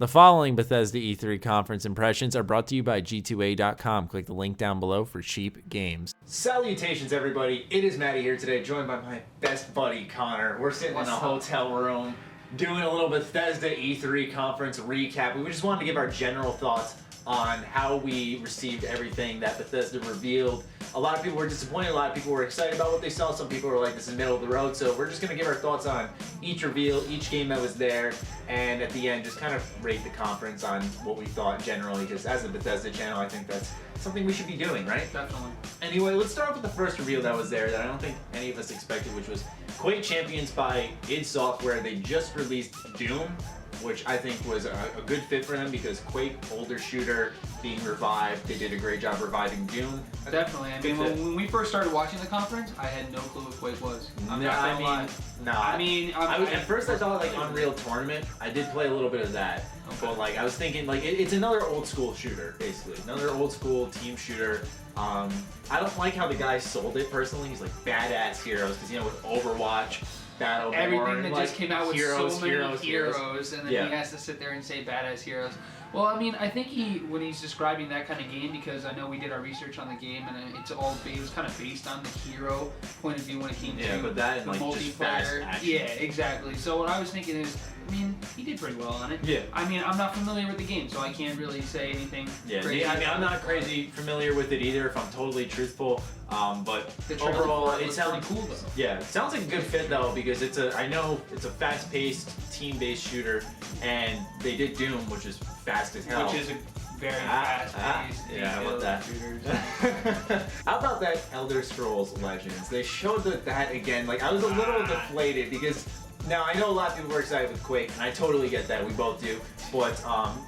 The following Bethesda E3 conference impressions are brought to you by G2A.com. Click the link down below for cheap games. Salutations, everybody. It is Matty here today, joined by my best buddy, Connor. We're sitting in a hotel room doing a little Bethesda E3 conference recap. We just wanted to give our general thoughts on how we received everything that Bethesda revealed. A lot of people were disappointed, a lot of people were excited about what they saw, some people were like, this is middle of the road, so we're just going to give our thoughts on each reveal, each game that was there, and at the end, just kind of rate the conference on what we thought generally, because as a Bethesda channel, I think that's something we should be doing, right? Definitely. Anyway, let's start off with the first reveal that was there that I don't think any of us expected, which was Quake Champions by id Software. They just released Doom, which I think was a good fit for them because Quake, older shooter, being revived. They did a great job reviving Doom. Definitely. I mean, when we first started watching the conference, I had no clue what Quake was. At first I thought like Unreal Tournament. I did play a little bit of that. Okay. But like I was thinking like it's another old school shooter, basically. Another old school team shooter. I don't like how the guy sold it personally. He's like badass heroes because with Overwatch, Battleborn, everything that like, just came out with so many heroes, and then he has to sit there and say badass heroes. Well, I mean, I think when he's describing that kind of game, because I know we did our research on the game, and it was kind of based on the hero point of view when it came to but that the like multiplayer. just fast action. Yeah, exactly. So what I was thinking is, I mean, he did pretty well on it. Yeah. I mean, I'm not familiar with the game, so I can't really say anything. Yeah, crazy. I mean, I'm not crazy familiar with it either, if I'm totally truthful. But overall, it sounds cool though. Yeah, it sounds like a good fit though because I know it's a fast-paced, team-based shooter, and they did Doom, which is fast as hell. Which is a very fast-paced. Yeah, how about that? How about that Elder Scrolls Legends? They showed that again. Like I was a little deflated because. Now, I know a lot of people were excited with Quake, and I totally get that. We both do. But,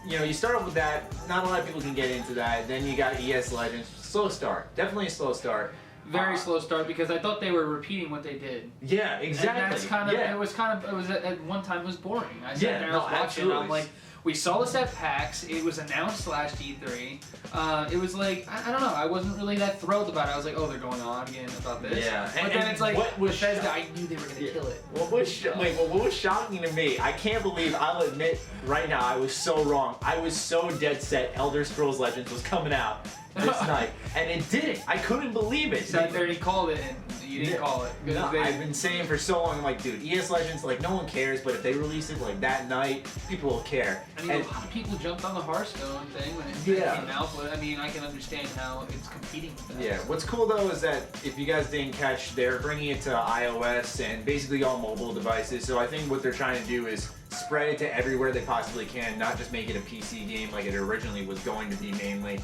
you start off with that. Not a lot of people can get into that. Then you got ES Legends. Slow start. Definitely a slow start. Very slow start because I thought they were repeating what they did. Yeah, exactly. And that's it was at one time it was boring. I sat there and I was watching absolutely. and I'm like, we saw this at PAX, it was announced last E3. It was like, I don't know, I wasn't really that thrilled about it. I was like, oh, they're going on again about this. Yeah. But then it's like, what was Bethesda, I knew they were going to kill it. What was shocking to me, I can't believe, I'll admit right now, I was so wrong. I was so dead set Elder Scrolls Legends was coming out this night, and it didn't. I couldn't believe it. He sat there and he called it, and you didn't call it. No, I've been saying for so long, I'm like, dude, ES Legends, like, no one cares, but if they release it, like, that night, people will care. I mean, a lot of people jumped on the Hearthstone thing when it came out, but, I mean, I can understand how it's competing with that. Yeah, what's cool, though, is that if you guys didn't catch, they're bringing it to iOS and basically all mobile devices, so I think what they're trying to do is spread it to everywhere they possibly can, not just make it a PC game like it originally was going to be mainly.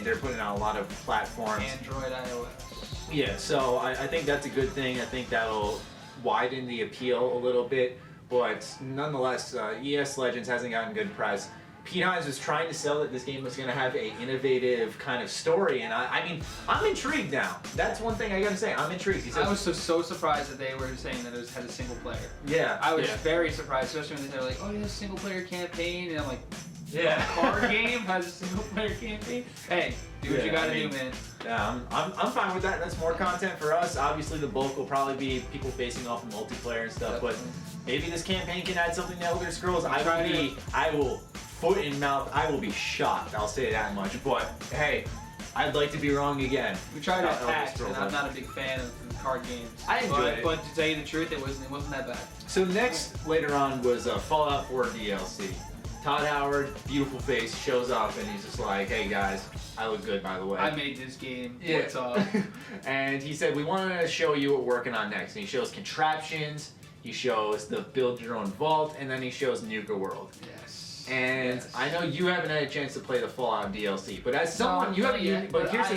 They're putting out a lot of platforms. Android, iOS. Yeah, so I think that's a good thing. I think that'll widen the appeal a little bit, but nonetheless, ES Legends hasn't gotten good press. Pete Hines was trying to sell that this game was going to have an innovative kind of story, and I mean, I'm intrigued now. That's one thing I gotta say, I'm intrigued. He says, I was so surprised that they were saying that it had a single player. Yeah. I was very surprised, especially when they were like, oh yeah, single player campaign, and I'm like, yeah. A card game has a single player campaign? Hey, do what you gotta do, man. Yeah, I'm fine with that. That's more content for us. Obviously, the bulk will probably be people facing off in multiplayer and stuff, but maybe this campaign can add something to Elder Scrolls. I will foot in mouth. I will be shocked. I'll say that much. But hey, I'd like to be wrong again. We tried it at PAX, and I'm not a big fan of card games. I enjoyed it. But to tell you the truth, it wasn't that bad. So next, later on, was Fallout 4 DLC. Todd Howard, beautiful face, shows up and he's just like, hey guys, I look good by the way. I made this game, what's up? And he said, we want to show you what we're working on next. And he shows contraptions, he shows the build your own vault, and then he shows Nuka World. Yes. And I know you haven't had a chance to play the Fallout DLC, but as someone, you have here's the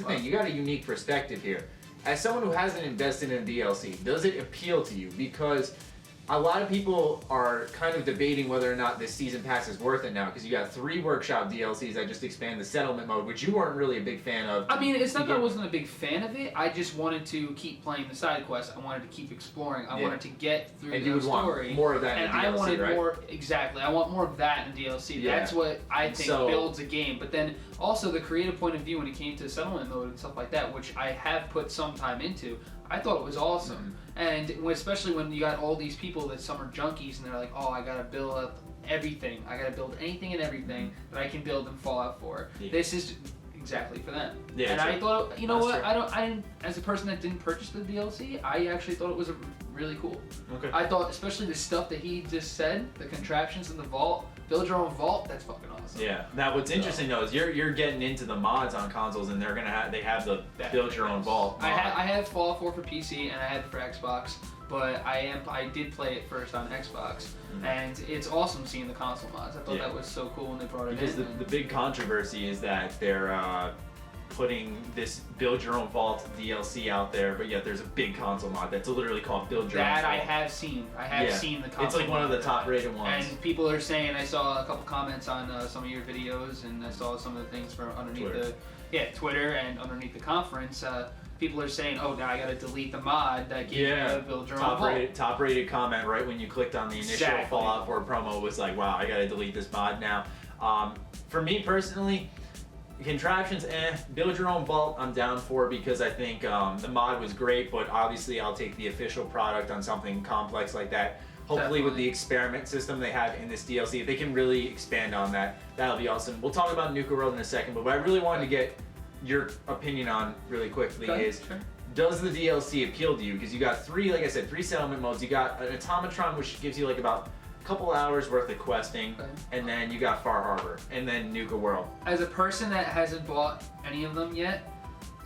thing, you got a unique perspective here. As someone who hasn't invested in a DLC, does it appeal to you? Because a lot of people are kind of debating whether or not this season pass is worth it now because you got 3 workshop DLCs that just expand the settlement mode, which you weren't really a big fan of. I mean, it's not that I wasn't a big fan of it. I just wanted to keep playing the side quests. I wanted to keep exploring. I wanted to get through the story. Want more of that in DLC, I wanted right? more. Exactly. I want more of that in DLC. Yeah. That's what I think builds a game. But then also the creative point of view when it came to settlement mode and stuff like that, which I have put some time into. I thought it was awesome. And especially when you got all these people that some are junkies and they're like, oh, I gotta build up everything. I gotta build anything and everything that I can build in Fallout 4. Yeah. This is exactly for them. Yeah, and I thought, you know what? True. I didn't, as a person that didn't purchase the DLC, I actually thought it was really cool. Okay. I thought, especially the stuff that he just said, the contraptions in the vault, build your own vault. That's fucking awesome. Yeah. Now, what's interesting though is you're getting into the mods on consoles, and they have the build your own vault. I had Fallout 4 for PC, and I had it for Xbox. But I did play it first on Xbox, and it's awesome seeing the console mods. I thought that was so cool when they brought it in. Because the big controversy is that they're putting this Build Your Own Vault DLC out there, but yet there's a big console mod that's literally called Build Your Own Vault. That I have seen. I have seen the console. It's like one of the top rated ones. And people are saying, I saw a couple comments on some of your videos, and I saw some of the things from underneath Twitter and underneath the conference. People are saying, "Oh, now I gotta delete the mod that gave you a Build Your Own Vault." Top rated comment right when you clicked on the initial Fallout 4 promo was like, "Wow, I gotta delete this mod now." For me personally, contraptions, Build Your Own Vault, I'm down for because I think the mod was great, but obviously I'll take the official product on something complex like that. Hopefully with the experiment system they have in this DLC, if they can really expand on that, that'll be awesome. We'll talk about Nuka World in a second, but what I really wanted to get your opinion on really quickly is, does the DLC appeal to you? Because you got three settlement modes. You got an Automatron, which gives you like about a couple hours worth of questing, and then you got Far Harbor, and then Nuka World. As a person that hasn't bought any of them yet,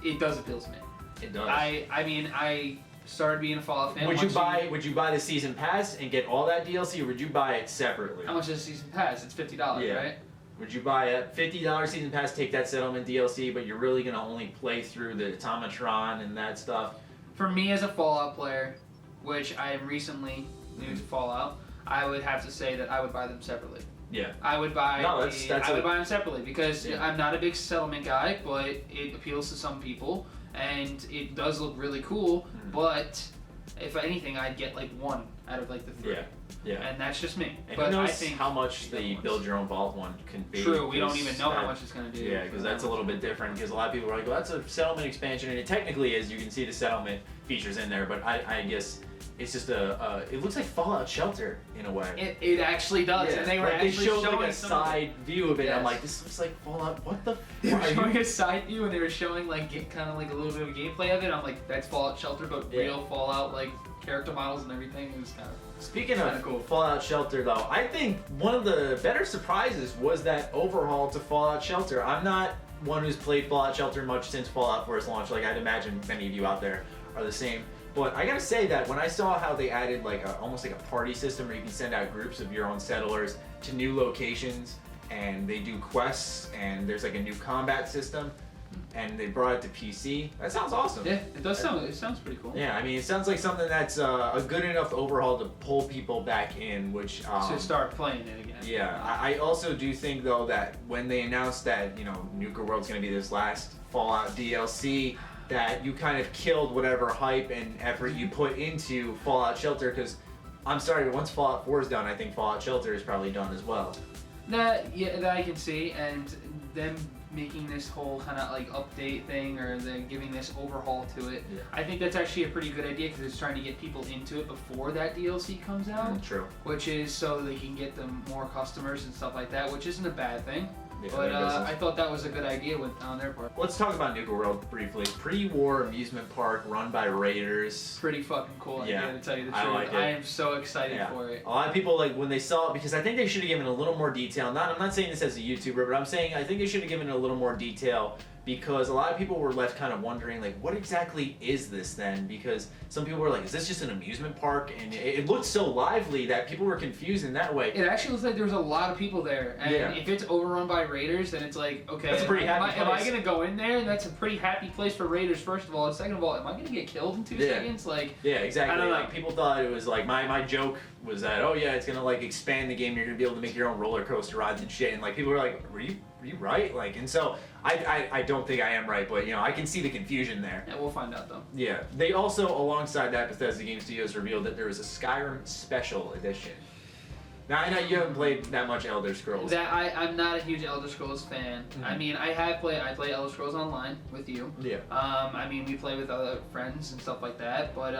it does appeal to me. It does. I mean, I started being a Fallout fan. Would you buy the season pass and get all that DLC, or would you buy it separately? How much is the season pass? It's $50, right? Would you buy a $50 season pass, take that settlement DLC, but you're really gonna only play through the Automatron and that stuff? For me as a Fallout player, which I am recently new to Fallout, I would have to say that I would buy them separately. Yeah. I would buy them separately because I'm not a big settlement guy, but it appeals to some people and it does look really cool. But if anything, I'd get like one out of like the three. Yeah. And that's just me. And who knows how much the Build Your Own Vault one can be. True, we don't even know how much it's going to do. Yeah, because that's a little bit different, because a lot of people are like, well, that's a settlement expansion, and it technically is. You can see the settlement features in there, but I guess it's just it looks like Fallout Shelter in a way. It actually does, and they were actually showed showing like a side view of it. I'm like, this looks like Fallout. What the? They were showing a side view, and they were showing like kind of like a little bit of gameplay of it. I'm like, that's Fallout Shelter, but real Fallout like character models and everything. It was kind of. Speaking of cool. Fallout Shelter, though, I think one of the better surprises was that overhaul to Fallout Shelter. I'm not one who's played Fallout Shelter much since Fallout 4's launch. Like, I'd imagine many of you out there are the same. But I gotta say that when I saw how they added like almost like a party system where you can send out groups of your own settlers to new locations, and they do quests, and there's like a new combat system, and they brought it to PC. That sounds awesome. Yeah, it does sound. It sounds pretty cool. Yeah, I mean, it sounds like something that's a good enough overhaul to pull people back in, which to start playing it again. Yeah, I also do think though that when they announced that Nuka World's gonna be this last Fallout DLC, that you kind of killed whatever hype and effort you put into Fallout Shelter, because I'm sorry, but once Fallout 4 is done, I think Fallout Shelter is probably done as well. That I can see, and them making this whole kind of like update thing, or then giving this overhaul to it. Yeah. I think that's actually a pretty good idea, because it's trying to get people into it before that DLC comes out. True. Which is so they can get them more customers and stuff like that, which isn't a bad thing. Yeah, but I thought that was a good idea on their part. Let's talk about Nuka World briefly. Pre-war amusement park run by raiders. Pretty fucking cool idea, to tell you the truth. I like it. I am so excited for it. A lot of people, like, when they saw it, because I think they should have given a little more detail. I'm not saying this as a YouTuber, but I'm saying I think they should have given it a little more detail, because a lot of people were left kind of wondering, like, what exactly is this then? Because some people were like, is this just an amusement park? And it looked so lively that people were confused in that way. It actually looks like there was a lot of people there. And if it's overrun by raiders, then it's like, okay, that's a pretty happy place. Am I going to go in there? That's a pretty happy place for raiders, first of all. And second of all, am I going to get killed in 2 seconds? Like, yeah, exactly. I don't know. Like, people thought it was like, my joke was that, oh yeah, it's going to like expand the game. You're going to be able to make your own roller coaster rides and shit. And like, people were like, were you right? Like, and so I don't think I am right, but I can see the confusion there. Yeah, we'll find out though. Yeah, they also, alongside that, Bethesda Game Studios revealed that there was a Skyrim Special Edition. Now I know you haven't played that much Elder Scrolls. I'm not a huge Elder Scrolls fan. Mm-hmm. I mean, I play Elder Scrolls Online with you. Yeah. I mean, we play with other friends and stuff like that, but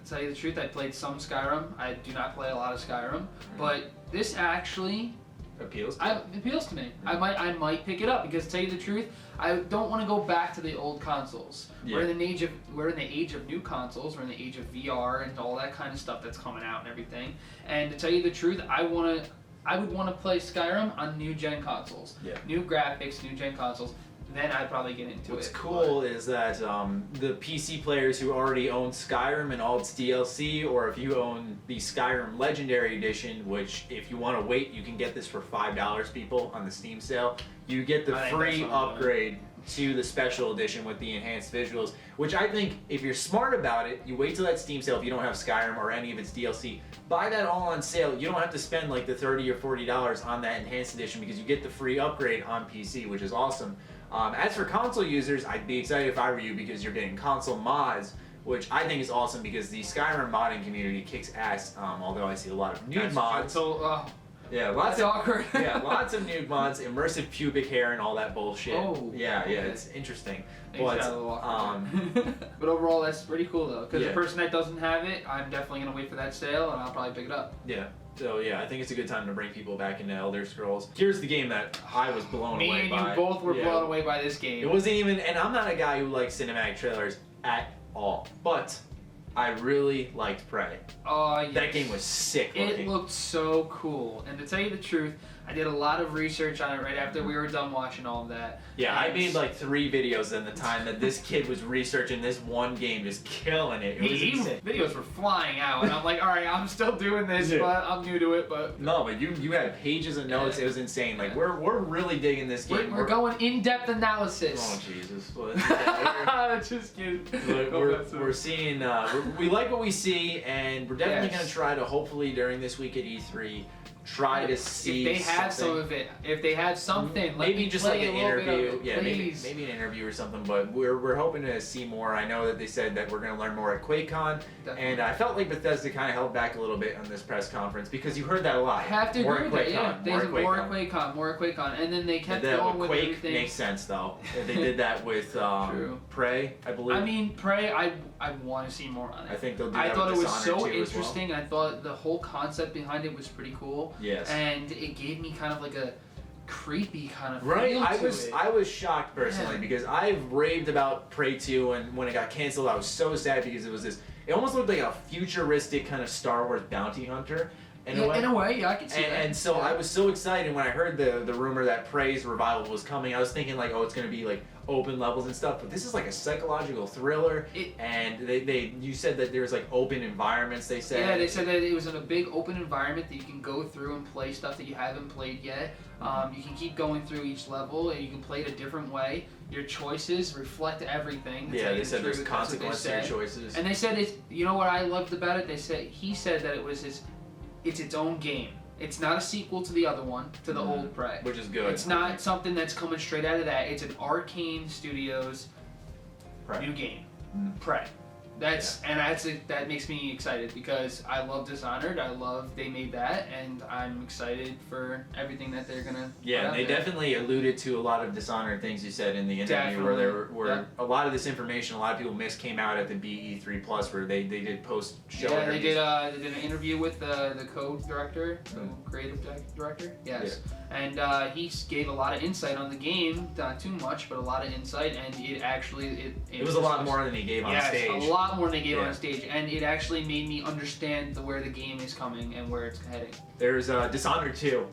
to tell you the truth, I played some Skyrim. I do not play a lot of Skyrim, but this actually appeals to me. I might pick it up because, to tell you the truth, I don't want to go back to the old consoles. Yeah. We're in the age of new consoles. We're in the age of VR and all that kind of stuff that's coming out and everything. And to tell you the truth, I would want to play Skyrim on new gen consoles. Yeah. New graphics, new gen consoles. Then I'd probably get into What's it. cool is that the PC players who already own Skyrim and all its DLC, or if you own the Skyrim Legendary Edition, which if you want to wait, you can get this for $5, people, on the Steam sale. You get the free upgrade to the Special Edition with the enhanced visuals, which I think, if you're smart about it, you wait till that Steam sale if you don't have Skyrim or any of its DLC. Buy that all on sale. You don't have to spend like the $30 or $40 on that enhanced edition because you get the free upgrade on PC, which is awesome. As for console users, I'd be excited if I were you because you're getting console mods, which I think is awesome because the Skyrim modding community kicks ass, although I see a lot of nude mods. Yeah, lots of awkward. Yeah, lots of nude mods, immersive pubic hair and all that bullshit. Oh, yeah, okay. it's interesting. But overall, that's pretty cool though. Because the person that doesn't have it, I'm definitely gonna wait for that sale and I'll probably pick it up. Yeah. So yeah, I think it's a good time to bring people back into Elder Scrolls. Here's the game that I was blown away by. Me and you both were blown away by this game. It wasn't even, and I'm not a guy who likes cinematic trailers at all, but I really liked Prey. Oh, yes. That game was sick looking. It looked so cool. And to tell you the truth, I did a lot of research on it right after we were done watching all of that. Yeah, I made like 3 videos in the time that this kid was researching this one game, just killing it. It was insane. Videos were flying out, and I'm like, all right, I'm still doing this, but I'm new to it. But no, but you had pages of notes. It was insane. Like we're really digging this game. We're going in-depth analysis. Oh Jesus! Just kidding. We're seeing. We like what we see, and we're definitely going to try to hopefully during this week at E3. Try to see if they have some of it. If they have something, maybe just like an interview. Yeah, maybe an interview or something. But we're hoping to see more. I know that they said that we're going to learn more at QuakeCon, and I felt like Bethesda kind of held back a little bit on this press conference because you heard that a lot. I have to agree with that. Yeah, more at QuakeCon, and then they kept going with Quake everything. Makes sense though. They did that with Prey, I believe. I mean, Prey. I want to see more on it. I think they'll do that. I thought it was so As interesting. well. I thought the whole concept behind it was pretty cool. Yes. And it gave me kind of like a creepy kind of feel to I was shocked personally because I've raved about Prey 2, and when it got canceled I was so sad because it was this, it almost looked like a futuristic kind of Star Wars bounty hunter in a way, I can see that. And so I was so excited when I heard the rumor that Prey's revival was coming. I was thinking like, oh, it's going to be like open levels and stuff, but this is like a psychological thriller. And you said that there's like open environments. They said. Yeah, they said that it was in a big open environment that you can go through and play stuff that you haven't played yet. You can keep going through each level, and you can play it a different way. Your choices reflect everything. Yeah, they said there's consequences to your choices. And they said it's. You know what I loved about it? He said that it was it's its own game. It's not a sequel to the other one, to the old Prey. Which is good. It's not something that's coming straight out of that. It's an Arcane Studios new game. Prey. That makes me excited because I love Dishonored. They made that, and I'm excited for everything that they're gonna. Yeah, they definitely alluded to a lot of Dishonored things you said in the interview, where there were a lot of this information a lot of people missed came out at the BE3 Plus, where they did post show. Yeah, they did an interview with the code director, the creative director. Yes. Yeah. And he gave a lot of insight on the game, not too much, but a lot of insight, and it was a lot more than he gave on stage. A lot more than they gave on stage, and it actually made me understand where the game is coming and where it's heading. There's Dishonored 2.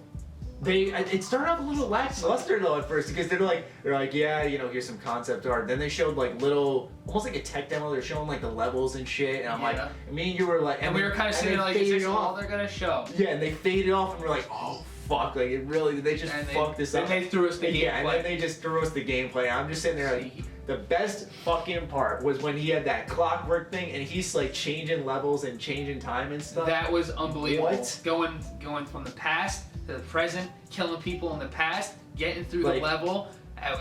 It started off a little lackluster though at first because they're like yeah, here's some concept art. Then they showed like little, almost like a tech demo. They're showing like the levels and shit, and I'm like, me and you were like, and we were kind of sitting there like, is this all they're gonna show? Yeah, and they faded off, and we're like, oh fuck, like it really, they just fucked this up. And they threw us the gameplay. Yeah, and then they just threw us the gameplay. I'm just sitting there like, the best fucking part was when he had that clockwork thing and he's like changing levels and changing time and stuff. That was unbelievable. What? Going from the past to the present, killing people in the past, getting through the level.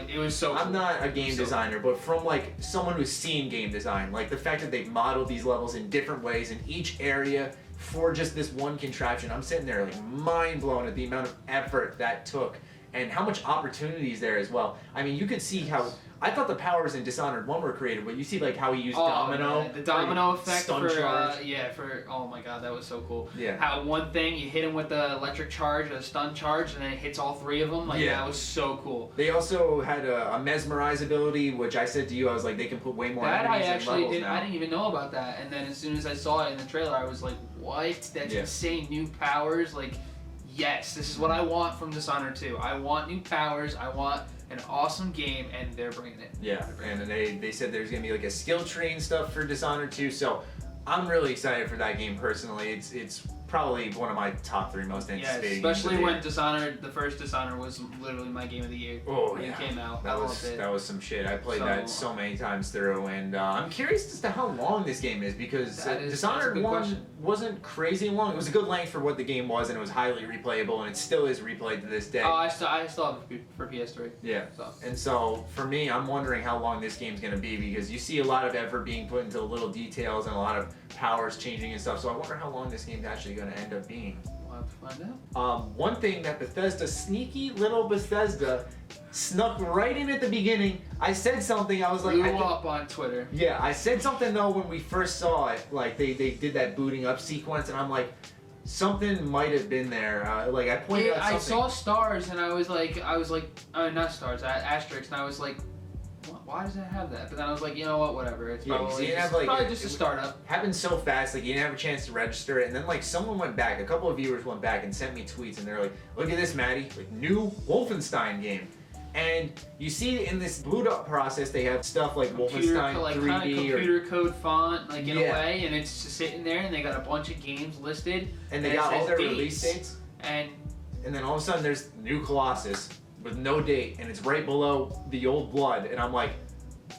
It was so cool. I'm not a game designer, but from like someone who's seen game design, like the fact that they've modeled these levels in different ways in each area for just this one contraption, I'm sitting there like mind blown at the amount of effort that took and how much opportunities there as well. I mean, you could see how I thought the powers in Dishonored 1 were creative, but you see like how he used domino. Man, the domino effect stun for charge. oh my god, that was so cool. Yeah. How one thing you hit him with the electric charge, a stun charge, and then it hits all three of them. Like that was so cool. They also had a Mesmerized Ability, which I said to you, I was like, they can put way more enemies and levels now. I didn't even know about that. And then as soon as I saw it in the trailer, I was like, what? That's insane. New powers. Like, yes, this is what I want from Dishonored 2. I want new powers. I want an awesome game, and they're bringing it. Yeah, and they said there's going to be like a skill tree and stuff for Dishonored 2, so I'm really excited for that game personally. It's probably one of my top 3 most anticipated games. Especially when Dishonored, the first Dishonored, was literally my game of the year. When it came out. That was some shit. I played that so many times through, and I'm curious as to how long this game is, because Dishonored 1 wasn't crazy long. It was a good length for what the game was, and it was highly replayable, and it still is replayed to this day. Oh, I still have it for PS3. Yeah. And so for me, I'm wondering how long this game's going to be, because you see a lot of effort being put into the little details and a lot of powers changing and stuff, so I wonder how long this game's actually going to end up being. We'll have to find out. One thing that Bethesda, sneaky little Bethesda, snuck right in at the beginning. I said something, I was like... Blew up on Twitter. Yeah, I said something though when we first saw it, like they did that booting up sequence, and I'm like, something might have been there. Like I pointed out something. I saw stars, and I was like, not stars, asterisks, and I was like, why does that have that? But then I was like, you know what, whatever. It's probably just a startup. Happened so fast, like you didn't have a chance to register it, and then like someone went back, a couple of viewers went back and sent me tweets, and they're like, look at this, Matty, like new Wolfenstein game. And you see in this boot up process, they have stuff like Wolfenstein 3D kind of computer code font, like in a way, and it's just sitting there, and they got a bunch of games listed, and they got all their release dates, and then all of a sudden there's new Colossus with no date, and it's right below the old Blood, and I'm like,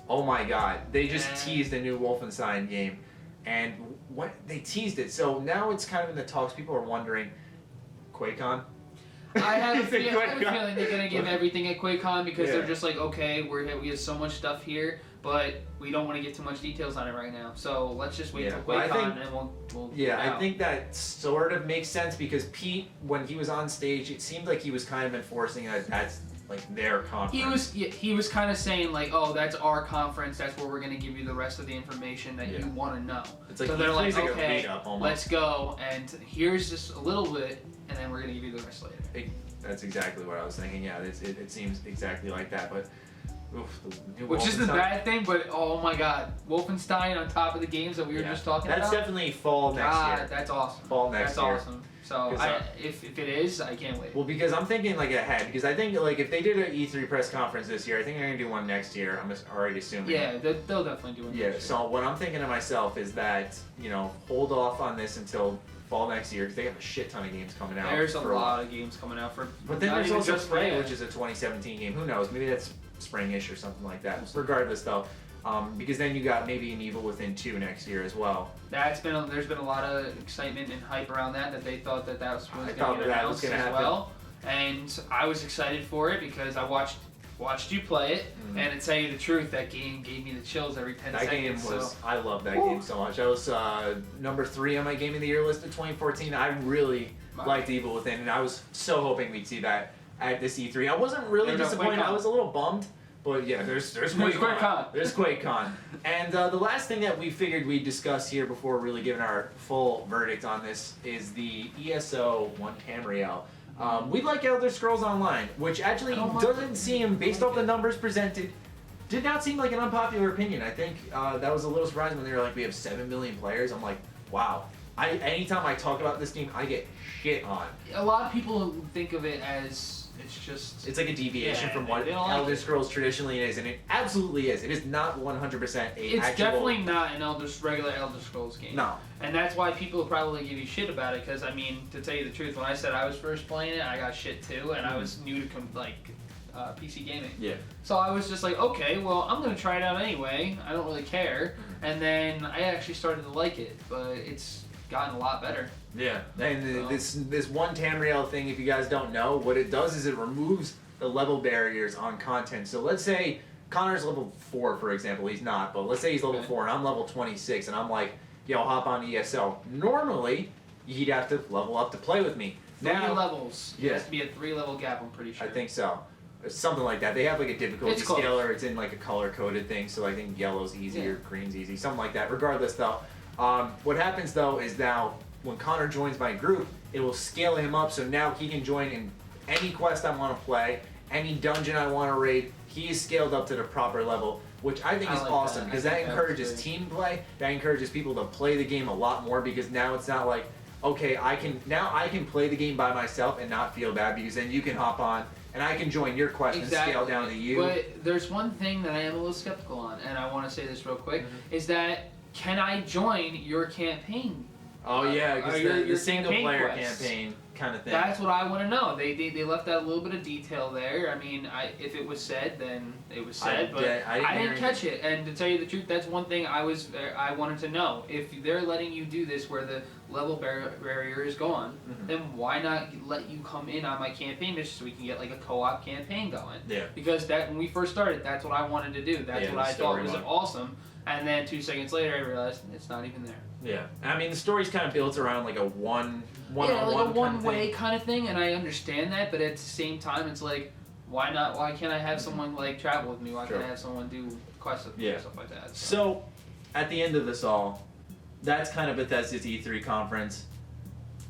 oh my god, they just teased a new Wolfenstein game, and what they teased it, so now it's kind of in the talks. People are wondering, QuakeCon? I have a feeling they're gonna give everything at QuakeCon, because they're just like, okay, we have so much stuff here, but we don't want to get too much details on it right now. So let's just wait till QuakeCon, and we'll I think that sort of makes sense, because Pete, when he was on stage, it seemed like he was kind of enforcing that that's like their conference. He was kind of saying like, oh, that's our conference. That's where we're gonna give you the rest of the information that you want to know. It's like, so they're like, a okay, almost. let's go, and here's just a little bit, and then we're gonna give you the rest later. That's exactly what I was thinking. Yeah, it seems exactly like that, but. Which is the bad thing, but oh my god, Wolfenstein on top of the games that we were just talking about. That's definitely fall next year. That's awesome. Fall next year. That's awesome. So if it is, I can't wait. Well, because I'm thinking like ahead, because I think like if they did an E3 press conference this year, I think they're gonna do one next year. I'm already assuming. Yeah, they'll definitely do one. Yeah. Next So year. what I'm thinking to myself is that hold off on this until fall next year, because they have a shit ton of games coming out. There's a lot of games coming out But then there's also Prey, which is a 2017 game. Who knows? Maybe that's springish or something like that. Regardless, though, because then you got maybe an Evil Within 2 next year as well. There's been a lot of excitement and hype around that they thought that was going to get announced as well, and I was excited for it because I watched you play it, and to tell you the truth, that game gave me the chills every 10 seconds. That game was, I love that game so much. I was number 3 on my Game of the Year list of 2014. I really liked Evil Within, and I was so hoping we'd see that at this E3. I wasn't really disappointed. I was a little bummed, but yeah, there's QuakeCon. There's QuakeCon. And the last thing that we figured we'd discuss here before really giving our full verdict on this is the ESO 1 Tamriel. We like Elder Scrolls Online, which actually doesn't seem, based off the numbers presented, did not seem like an unpopular opinion. I think that was a little surprising when they were like, we have 7 million players. I'm like, wow. Anytime I talk about this game, I get shit on. A lot of people think of it as it's like a deviation from what Elder Scrolls traditionally is, and it absolutely is. It is not 100% It's definitely not an regular Elder Scrolls game. No. And that's why people probably give you shit about it, because, I mean, to tell you the truth, when I said I was first playing it, I got shit too, and I was new to, PC gaming. Yeah. So I was just like, okay, well, I'm going to try it out anyway. I don't really care. And then I actually started to like it, but it's gotten a lot better. Yeah, and this 1 Tamriel thing, if you guys don't know, what it does is it removes the level barriers on content. So let's say Connor's level 4, for example. He's not, but let's say he's level 4 and I'm level 26, and I'm like, yo, hop on ESO. Normally, he'd have to level up to play with me. 3 levels. Yeah. It has to be a 3-level gap, I'm pretty sure. I think so. something like that. They have like a difficulty scale, or it's in like a color-coded thing. So I think yellow's easy or green's easy, something like that. Regardless, though, what happens though is now when Connor joins my group, it will scale him up. So now he can join in any quest I want to play, any dungeon I want to raid. He is scaled up to the proper level, which I think is awesome because that encourages team play. That encourages people to play the game a lot more because now it's not like, okay, I can play the game by myself and not feel bad because then you can hop on and I can join your quest and scale down to you. But there's one thing that I am a little skeptical on, and I want to say this real quick, is that can I join your campaign? Oh yeah, because the single player campaign kind of thing. That's what I want to know. They left out a little bit of detail there. I mean, if it was said, then it was said, but I didn't catch it. And to tell you the truth, that's one thing I wanted to know. If they're letting you do this where the level barrier is gone, then why not let you come in on my campaign mission so we can get like a co-op campaign going? Yeah. Because when we first started, that's what I wanted to do. That's what I thought was awesome. And then 2 seconds later, I realized it's not even there. Yeah, I mean the story's kind of built around like a one-way kind of thing, and I understand that, but at the same time, it's like, why not? Why can't I have someone like travel with me? Why can't I have someone do quests and stuff like that? So, at the end of this all, that's kind of Bethesda's E3 conference.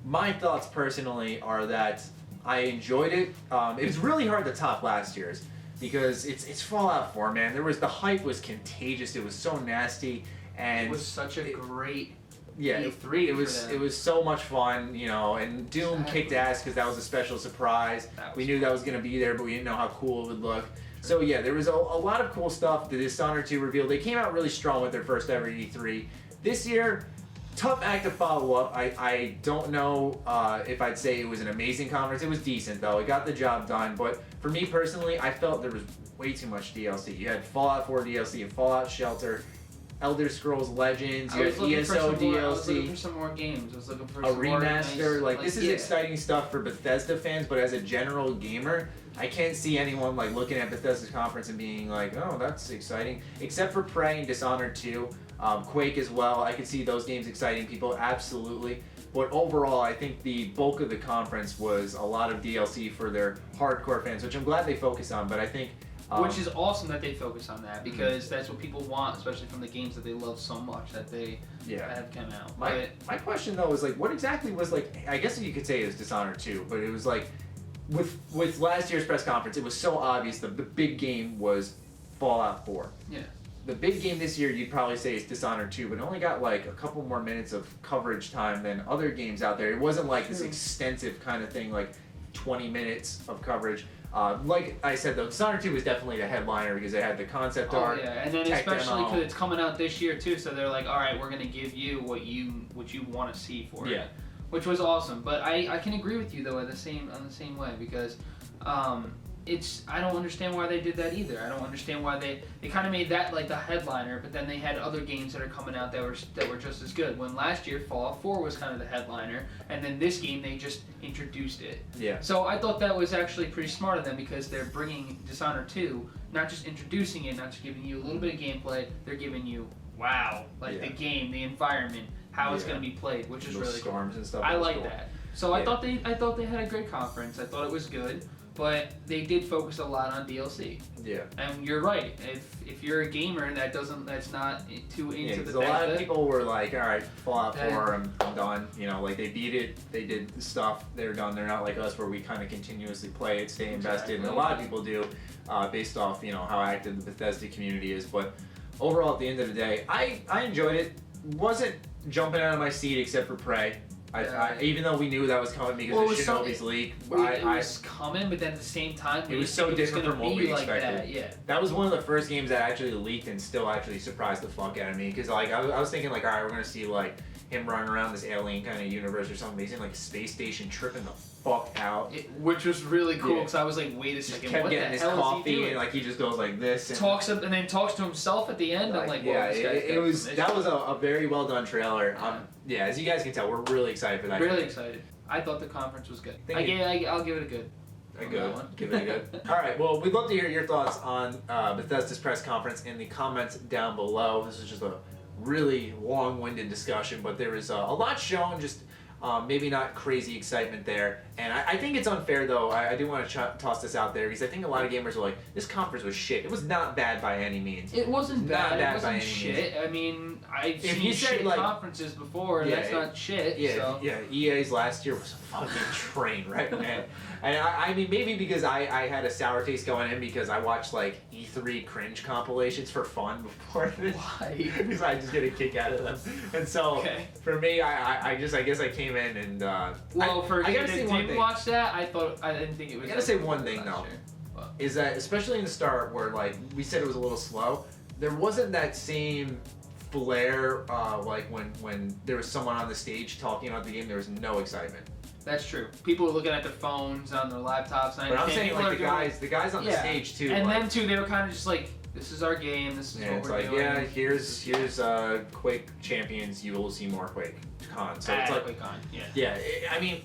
My thoughts personally are that I enjoyed it. It was really hard to top last year's because it's Fallout 4, man. The hype was contagious. It was so nasty, and it was such a great. Yeah, E3 it was so much fun, you know, and Doom kicked ass because that was a special surprise. We knew that was going to be there, but we didn't know how cool it would look. So yeah, there was a lot of cool stuff. The Dishonored 2 reveal, they came out really strong with their first ever E3. This year, tough act to follow up. I don't know if I'd say it was an amazing conference. It was decent though. It got the job done. But for me personally, I felt there was way too much DLC. You had Fallout 4 DLC and Fallout Shelter, Elder Scrolls Legends, you have ESO DLC. I was looking for some more games. I was looking for a remaster. Like this is exciting stuff for Bethesda fans, but as a general gamer, I can't see anyone like looking at Bethesda's conference and being like, oh, that's exciting. Except for Prey and Dishonored 2, Quake as well. I could see those games exciting people, absolutely. But overall, I think the bulk of the conference was a lot of DLC for their hardcore fans, which I'm glad they focused on, but I think which is awesome that they focus on that because that's what people want, especially from the games that they love so much that they have come out. My question though is like, what exactly was like? I guess you could say it was Dishonored 2, but it was like with last year's press conference, it was so obvious the big game was Fallout 4. Yeah. The big game this year, you'd probably say is Dishonored 2, but it only got like a couple more minutes of coverage time than other games out there. It wasn't like this extensive kind of thing, like 20 minutes of coverage. Like I said, though, Dishonored 2 was definitely the headliner because they had the concept art. Oh yeah, and then especially because it's coming out this year too, so they're like, all right, we're gonna give you what you want to see for it, which was awesome. But I can agree with you though on the same way because I don't understand why they did that either. I don't understand why they kind of made that like the headliner, but then they had other games that are coming out that were just as good. When last year Fallout 4 was kind of the headliner, and then this game they just introduced it. Yeah. So I thought that was actually pretty smart of them because they're bringing Dishonored 2, not just introducing it, not just giving you a little bit of gameplay, they're giving you the game, the environment, how it's going to be played, which is really cool. And stuff. I like that. So I thought they had a great conference. I thought it was good. But they did focus a lot on DLC. Yeah. And you're right. If you're a gamer that's not too into Bethesda. A lot of people were like, all right, Fallout 4, I'm done. You know, like they beat it, they did the stuff, they're done. They're not like us where we kind of continuously play it, stay invested. And a lot of people do, based off, you know, how active the Bethesda community is. But overall, at the end of the day, I enjoyed it. Wasn't jumping out of my seat except for Prey. Even though we knew that was coming because of Shinobi's leak. It was coming, but then at the same time, it was so different from what we expected. That, that was one of the first games that actually leaked and still actually surprised the fuck out of me. Because like I was thinking like, all right, we're gonna see like him running around this alien kind of universe or something. But he's in like a space station tripping the fuck out, which was really cool because I was like, wait a second, kept what getting the his hell coffee is he doing? and like he just goes like this and talks to himself at the end. I'm like, that was a very well done trailer. As you guys can tell, we're really excited for that. Really excited. I thought the conference was good. I'll give it a good. Give it a good. All right. Well, we'd love to hear your thoughts on Bethesda's press conference in the comments down below. This is just a really long-winded discussion, but there was a lot shown. Just Maybe not crazy excitement there. And I think it's unfair, though. I do want to toss this out there because I think a lot of gamers are like, this conference was shit. It was not bad by any means. It wasn't bad. It wasn't by any shit. means. I mean, I've If seen you said, shit like, conferences before, and that's not shit. Yeah, So. yeah. EA's last year was a fucking train wreck, man. And I mean, maybe because I had a sour taste going in because I watched like E3 cringe compilations for fun before this. Why? Because I just get a kick out of them. And so for me, I guess I came in and well, for I you gotta that say one didn't thing. watch that, I didn't think it was. I gotta say one thing though, is that especially in the start where like we said it was a little slow, there wasn't that same flair like when there was someone on the stage talking about the game. There was no excitement. That's true. People were looking at their phones on their laptops. And But I'm saying like the guys on the stage too. And like, them too, they were kind of just like, this is our game. This is what it's we're like, doing. yeah, here's Quake Champions. You will see more Quake Con. So it's like, QuakeCon. Yeah. yeah. I mean,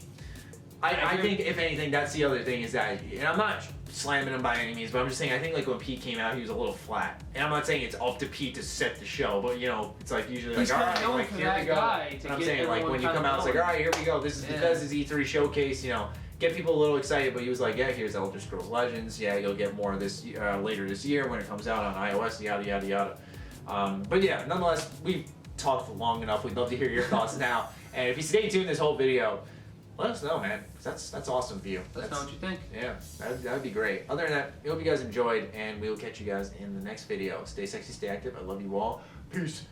I think if anything, that's the other thing is that, and I'm not slamming him by any means, but I'm just saying I think like when Pete came out, he was a little flat. And I'm not saying it's up to Pete to set the show, but you know, it's like usually He's like, all kinda right, known like for here that we go. guy to And I'm get saying like when you everyone come out, it's like, kinda all right, here we go. This is Bethesda's E3 showcase. You know, get people a little excited. But he was like, yeah, here's Elder Scrolls Legends. Yeah, you'll get more of this later this year when it comes out on iOS. Yada yada yada. But yeah, nonetheless, we've talked long enough. We'd love to hear your thoughts now. And if you stay tuned this whole video, let us know, man. 'Cause that's awesome for you. Let us know what you think. Yeah, that'd be great. Other than that, I hope you guys enjoyed, and we will catch you guys in the next video. Stay sexy, stay active. I love you all. Peace.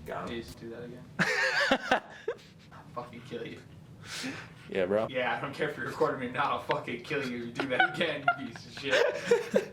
Got him. Please do that again. I'll fucking kill you. Yeah, bro. Yeah, I don't care if you're recording me or not. I'll fucking kill you if you do that again, you piece of shit.